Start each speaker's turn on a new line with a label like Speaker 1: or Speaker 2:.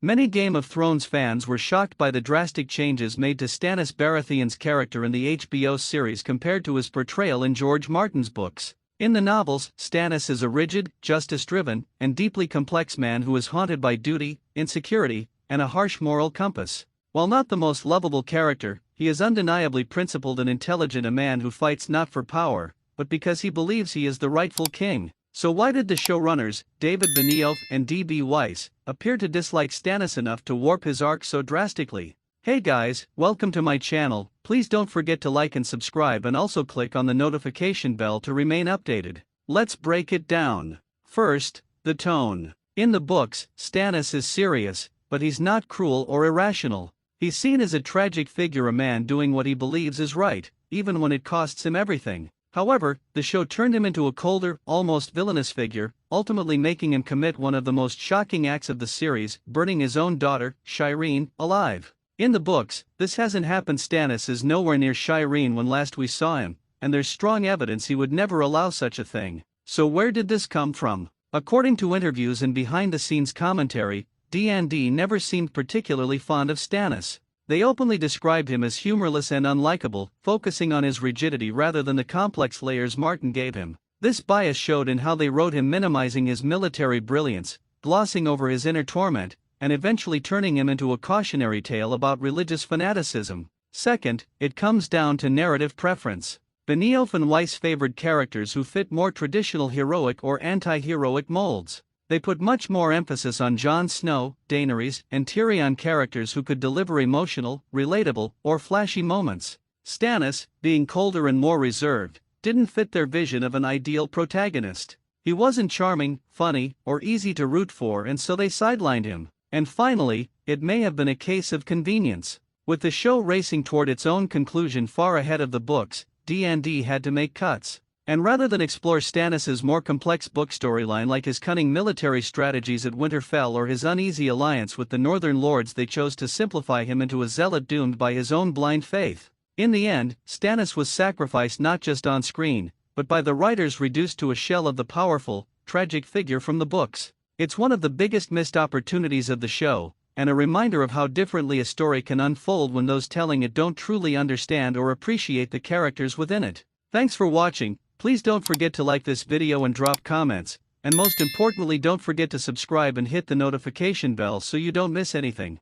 Speaker 1: Many Game of Thrones fans were shocked by the drastic changes made to Stannis Baratheon's character in the HBO series compared to his portrayal in George Martin's books. In the novels, Stannis is a rigid, justice-driven, and deeply complex man who is haunted by duty, insecurity, and a harsh moral compass. While not the most lovable character, he is undeniably principled and intelligent, a man who fights not for power, but because he believes he is the rightful king. So why did the showrunners, David Benioff and D.B. Weiss, appear to dislike Stannis enough to warp his arc so drastically? Hey guys, welcome to my channel. Please don't forget to like and subscribe, and also click on the notification bell to remain updated. Let's break it down. First, the tone. In the books, Stannis is serious, but he's not cruel or irrational. He's seen as a tragic figure, a man doing what he believes is right, even when it costs him everything. However, the show turned him into a colder, almost villainous figure, ultimately making him commit one of the most shocking acts of the series, burning his own daughter, Shireen, alive. In the books, this hasn't happened. Stannis is nowhere near Shireen when last we saw him, and there's strong evidence he would never allow such a thing. So where did this come from? According to interviews and behind-the-scenes commentary, D&D never seemed particularly fond of Stannis. They openly described him as humorless and unlikable, focusing on his rigidity rather than the complex layers Martin gave him. This bias showed in how they wrote him, minimizing his military brilliance, glossing over his inner torment, and eventually turning him into a cautionary tale about religious fanaticism. Second, it comes down to narrative preference. Benioff and Weiss favored characters who fit more traditional heroic or anti-heroic molds. They put much more emphasis on Jon Snow, Daenerys, and Tyrion, characters who could deliver emotional, relatable, or flashy moments. Stannis, being colder and more reserved, didn't fit their vision of an ideal protagonist. He wasn't charming, funny, or easy to root for, and so they sidelined him. And finally, it may have been a case of convenience. With the show racing toward its own conclusion far ahead of the books, D&D had to make cuts. And rather than explore Stannis' more complex book storyline, like his cunning military strategies at Winterfell or his uneasy alliance with the Northern Lords, they chose to simplify him into a zealot doomed by his own blind faith. In the end, Stannis was sacrificed not just on screen, but by the writers, reduced to a shell of the powerful, tragic figure from the books. It's one of the biggest missed opportunities of the show, and a reminder of how differently a story can unfold when those telling it don't truly understand or appreciate the characters within it. Thanks for watching. Please don't forget to like this video and drop comments, and most importantly, don't forget to subscribe and hit the notification bell so you don't miss anything.